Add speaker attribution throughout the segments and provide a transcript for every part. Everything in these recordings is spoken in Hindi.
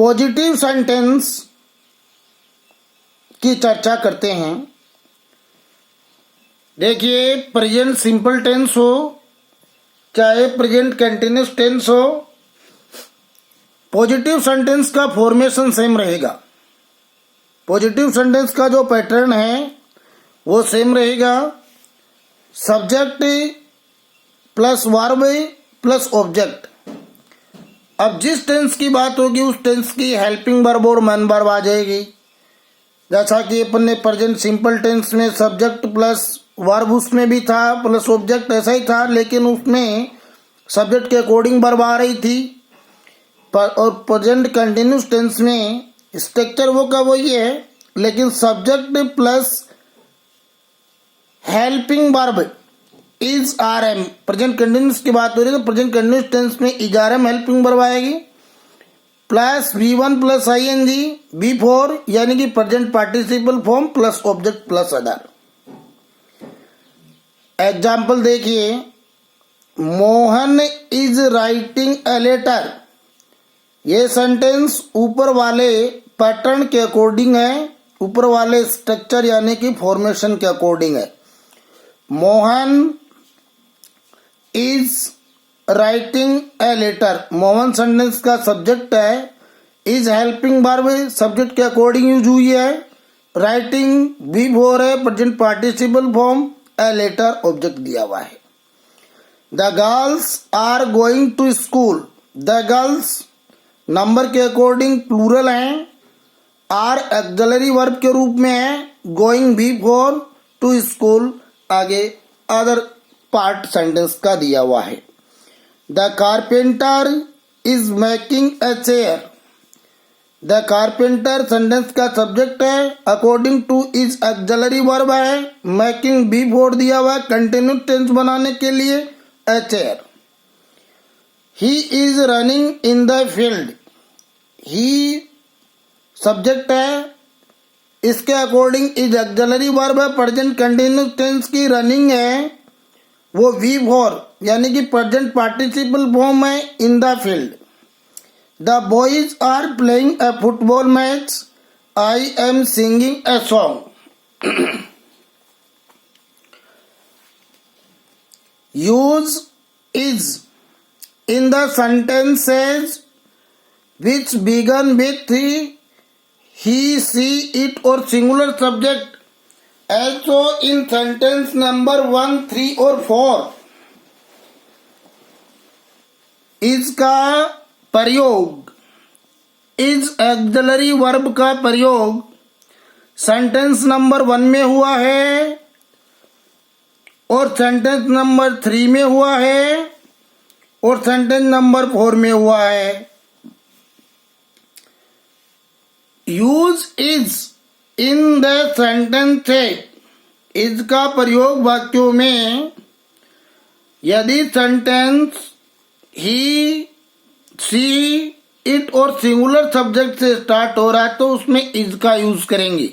Speaker 1: पॉजिटिव सेंटेंस की चर्चा करते हैं। देखिए, प्रेजेंट सिंपल टेंस हो चाहे प्रेजेंट कंटिन्यूअस टेंस हो, पॉजिटिव सेंटेंस का फॉर्मेशन सेम रहेगा। पॉजिटिव सेंटेंस का जो पैटर्न है वो सेम रहेगा। Subject plus verb plus object. अब जिस टेंस की बात होगी उस टेंस की हेल्पिंग वर्ब और मेन वर्ब आ जाएगी। जैसा कि अपन ने प्रेजेंट सिंपल टेंस में सब्जेक्ट प्लस वर्ब उसमें भी था प्लस ऑब्जेक्ट ऐसा ही था, लेकिन उसमें सब्जेक्ट के अकॉर्डिंग वर्ब आ रही थी। और प्रेजेंट कंटिन्यूअस टेंस में स्ट्रक्चर वो का वही है, लेकिन subject plus helping verb is are am. Present continuous की बात हो रही है तो प्रेजेंट कंटिन्यूअस टेंस में is are am helping verb आएगी plus V1 plus ING V4 यानी कि present participle form plus object plus other. Example देखिए, Mohan is writing a letter. ये सेंटेंस ऊपर वाले पैटर्न के अकॉर्डिंग है, ऊपर वाले स्ट्रक्चर यानी कि फॉर्मेशन के अकॉर्डिंग है। Mohan is writing a letter, Mohan sentence का सब्जेक्ट है, इज हेल्पिंग वर्ब सब्जेक्ट के अकॉर्डिंग यूज हुई है, राइटिंग V4 है present participle form, a letter object दिया हुआ है। The girls are going to school. The girls number के अकॉर्डिंग प्लूरल है, आर ऑक्सिलरी वर्ब के रूप में है, गोइंग V4 टू स्कूल आगे अदर पार्ट सेंटेंस का दिया हुआ है। The carpenter is making a chair. The carpenter sentence का सब्जेक्ट है, according to is auxiliary verb है, मेकिंग V4 दिया हुआ है कंटिन्यूअस टेंस बनाने के लिए, a chair. He is running in the field. He subject है, इसके अकॉर्डिंग इज ऑक्सिलरी वर्ब है, प्रेजेंट कंटिन्यूअस टेंस की रनिंग है वो V4 यानी कि प्रेजेंट पार्टिसिपल फॉर्म है, in the field. The boys are playing a football match, I am singing a song. Use is in the sentences which begin with he, she, it or singular subject also in sentence number 1, 3 और 4। इसका प्रयोग, इज ऑक्सिलरी वर्ब का प्रयोग सेंटेंस नंबर 1 में हुआ है और सेंटेंस नंबर 3 में हुआ है और सेंटेंस नंबर 4 में हुआ है। Use is in the sentence है, इज का प्रयोग वाक्यों में यदि सेंटेंस ही, शी, इट और सिंगुलर सब्जेक्ट से स्टार्ट हो रहा है तो उसमें इज का यूज करेंगे।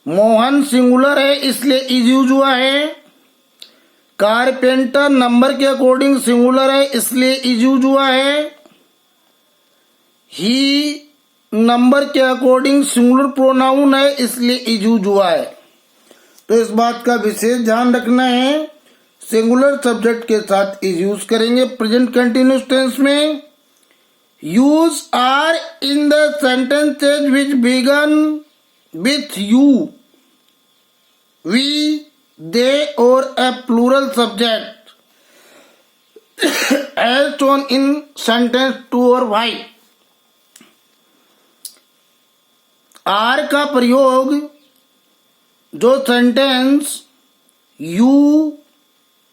Speaker 1: मोहन सिंगुलर है इसलिए इज यूज हुआ है। कारपेंटर नंबर के अकॉर्डिंग सिंगुलर है इसलिए इज यूज हुआ है। ही नंबर के अकॉर्डिंग सिंगुलर प्रोनाउन है इसलिए इज यूज हुआ है। तो इस बात का विशेष ध्यान रखना है, सिंगुलर सब्जेक्ट के साथ इज यूज करेंगे। प्रेजेंट कंटिन्यूअस टेंस में use are in the sentences which begin with you, we, they और a plural subject as shown in sentence 2 और 5। आर का प्रयोग जो सेंटेंस यू,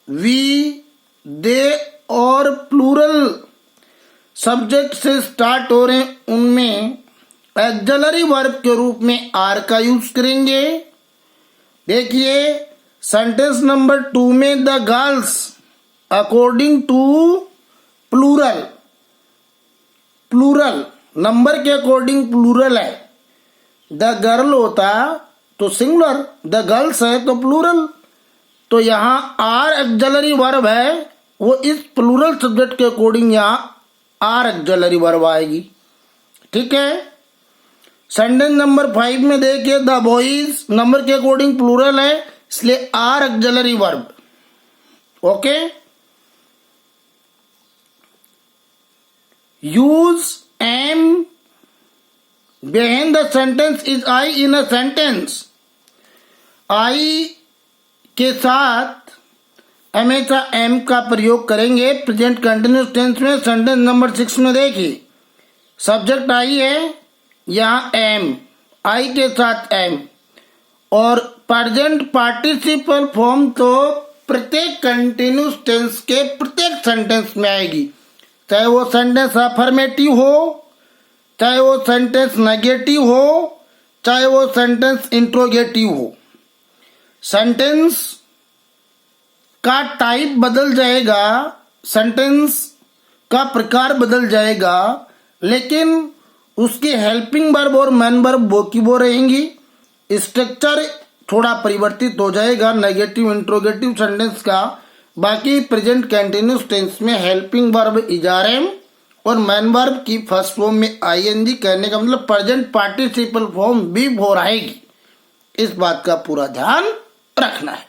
Speaker 1: वी, दे और प्लूरल सब्जेक्ट से स्टार्ट हो रहे हैं उनमें ऑक्सिलरी वर्ब के रूप में आर का यूज करेंगे। देखिए, सेंटेंस नंबर 2 में the girls according to plural, plural number के अकॉर्डिंग प्लूरल है। द गर्ल होता तो सिंगुलर, द गर्ल्स है तो प्लूरल। तो यहाँ आर ऑक्सिलरी वर्ब है, वो इस प्लूरल सब्जेक्ट के अकॉर्डिंग यहाँ आर ऑक्सिलरी वर्ब आएगी। ठीक है। सेंटेंस नंबर 5 में देखिए, द बॉयज नंबर के अकॉर्डिंग प्लूरल है, इसलिए are auxiliary verb. Okay, use am behind the sentence is I in a sentence. I के साथ हमेशा एम का प्रयोग करेंगे प्रेजेंट कंटिन्यूस टेंस में। सेंटेंस नंबर 6 में देखिए, सब्जेक्ट आई है, यहां एम, आई के साथ एम, और प्रेजेंट पार्टिसिपल फॉर्म तो प्रत्येक कंटिन्यूस टेंस के प्रत्येक सेंटेंस में आएगी, चाहे वो सेंटेंस अफर्मेटिव हो, चाहे वो सेंटेंस नेगेटिव हो, चाहे वो सेंटेंस इंट्रोगेटिव हो। सेंटेंस का टाइप बदल जाएगा, सेंटेंस का प्रकार बदल जाएगा, लेकिन उसकी हेल्पिंग वर्ब और मेन वर्ब वो की वो रहेंगी। स्ट्रक्चर थोड़ा परिवर्तित हो जाएगा नेगेटिव इंट्रोगेटिव सेंटेंस का। बाकी प्रेजेंट कंटिन्यूस टेंस में helping verb is are am और मेन वर्ब की फर्स्ट फॉर्म में आईएनजी, कहने का मतलब प्रेजेंट पार्टिसिपल फॉर्म भी हो रहेगी। इस बात का पूरा ध्यान रखना है।